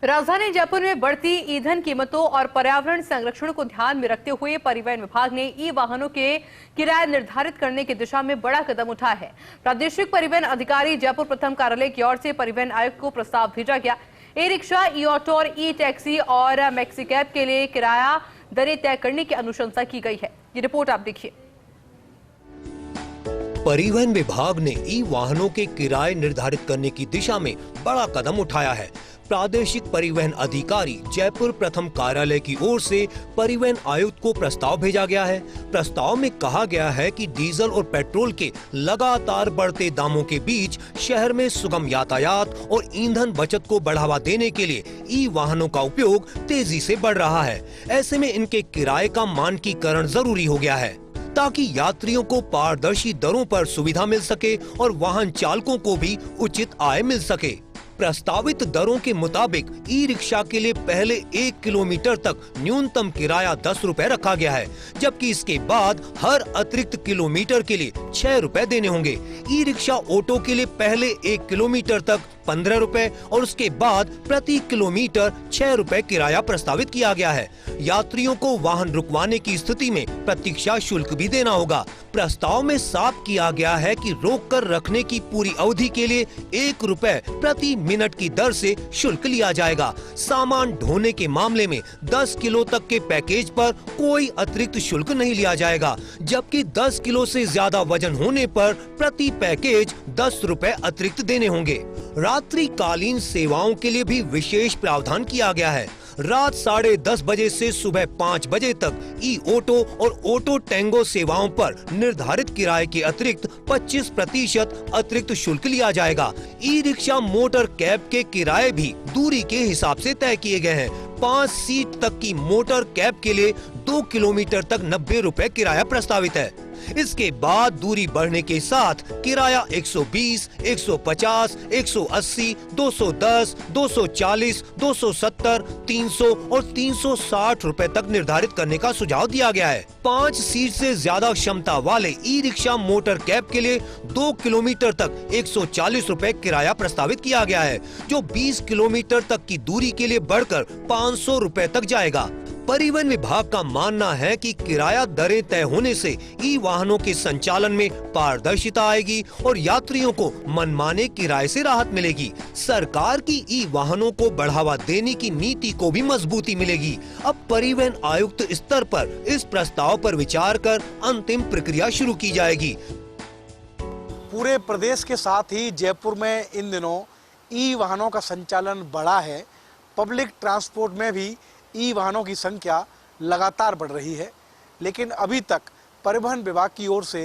राजधानी जयपुर में बढ़ती ईंधन कीमतों और पर्यावरण संरक्षण को ध्यान में रखते हुए परिवहन विभाग ने ई वाहनों के किराए निर्धारित करने की दिशा में बड़ा कदम उठाया है। प्रादेशिक परिवहन अधिकारी जयपुर प्रथम कार्यालय की ओर से परिवहन आयुक्त को प्रस्ताव भेजा गया। ई रिक्शा, ई ऑटो और ई टैक्सी और मैक्सी कैब के लिए किराया दरें तय करने की अनुशंसा की गई है। ये रिपोर्ट आप देखिए। परिवहन विभाग ने ई वाहनों के किराए निर्धारित करने की दिशा में बड़ा कदम उठाया है। प्रादेशिक परिवहन अधिकारी जयपुर प्रथम कार्यालय की ओर से परिवहन आयुक्त को प्रस्ताव भेजा गया है। प्रस्ताव में कहा गया है कि डीजल और पेट्रोल के लगातार बढ़ते दामों के बीच शहर में सुगम यातायात और ईंधन बचत को बढ़ावा देने के लिए ई वाहनों का उपयोग तेजी से बढ़ रहा है। ऐसे में इनके किराए का मानकीकरण जरूरी हो गया है ताकि यात्रियों को पारदर्शी दरों पर सुविधा मिल सके और वाहन चालकों को भी उचित आय मिल सके। प्रस्तावित दरों के मुताबिक ई रिक्शा के लिए पहले 1 किलोमीटर तक न्यूनतम किराया 10 रुपए रखा गया है, जबकि इसके बाद हर अतिरिक्त किलोमीटर के लिए 6 रुपए देने होंगे। ई रिक्शा ऑटो के लिए पहले 1 किलोमीटर तक 15 रुपए और उसके बाद प्रति किलोमीटर 6 रुपए किराया प्रस्तावित किया गया है। यात्रियों को वाहन रुकवाने की स्थिति में प्रतीक्षा शुल्क भी देना होगा। प्रस्ताव में साफ किया गया है कि रोक कर रखने की पूरी अवधि के लिए 1 रुपए प्रति मिनट की दर से शुल्क लिया जाएगा। सामान ढोने के मामले में 10 किलो तक के पैकेज पर कोई अतिरिक्त शुल्क नहीं लिया जाएगा, जबकि 10 किलो से ज्यादा वजन होने पर प्रति पैकेज 10 रुपए अतिरिक्त देने होंगे। रात्रिकालीन सेवाओं के लिए भी विशेष प्रावधान किया गया है। रात 10:30 बजे से सुबह 5 बजे तक ई ऑटो और ऑटो टैंगो सेवाओं पर निर्धारित किराए के अतिरिक्त 25% अतिरिक्त शुल्क लिया जाएगा। ई रिक्शा, मोटर कैब के किराए भी दूरी के हिसाब से तय किए गए हैं। 5 सीट तक की मोटर कैब के लिए 2 किलोमीटर तक 90 रुपए किराया प्रस्तावित है। इसके बाद दूरी बढ़ने के साथ किराया 120, 150, 180, 210, 240, 270, 300 और 360 रुपए तक निर्धारित करने का सुझाव दिया गया है। 5 सीट से ज्यादा क्षमता वाले ई रिक्शा, मोटर कैब के लिए 2 किलोमीटर तक 140 रुपए किराया प्रस्तावित किया गया है, जो 20 किलोमीटर तक की दूरी के लिए बढ़कर 500 रुपए तक जाएगा। परिवहन विभाग का मानना है कि किराया दरें तय होने से ई वाहनों के संचालन में पारदर्शिता आएगी और यात्रियों को मनमाने किराए से राहत मिलेगी। सरकार की ई वाहनों को बढ़ावा देने की नीति को भी मजबूती मिलेगी। अब परिवहन आयुक्त स्तर पर इस प्रस्ताव पर विचार कर अंतिम प्रक्रिया शुरू की जाएगी। पूरे प्रदेश के साथ ही जयपुर में इन दिनों ई वाहनों का संचालन बढ़ा है। पब्लिक ट्रांसपोर्ट में भी ई वाहनों की संख्या लगातार बढ़ रही है, लेकिन अभी तक परिवहन विभाग की ओर से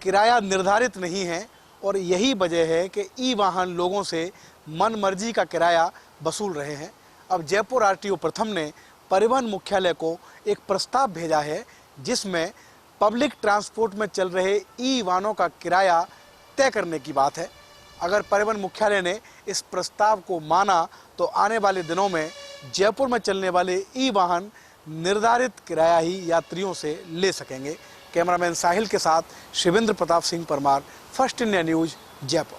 किराया निर्धारित नहीं है और यही वजह है कि ई वाहन लोगों से मनमर्जी का किराया वसूल रहे हैं। अब जयपुर आरटीओ प्रथम ने परिवहन मुख्यालय को एक प्रस्ताव भेजा है, जिसमें पब्लिक ट्रांसपोर्ट में चल रहे ई वाहनों का किराया तय करने की बात है। अगर परिवहन मुख्यालय ने इस प्रस्ताव को माना तो आने वाले दिनों में जयपुर में चलने वाले ई वाहन निर्धारित किराया ही यात्रियों से ले सकेंगे। कैमरामैन साहिल के साथ Shivendra Pratap Singh Parmar, first India news, Jaipur.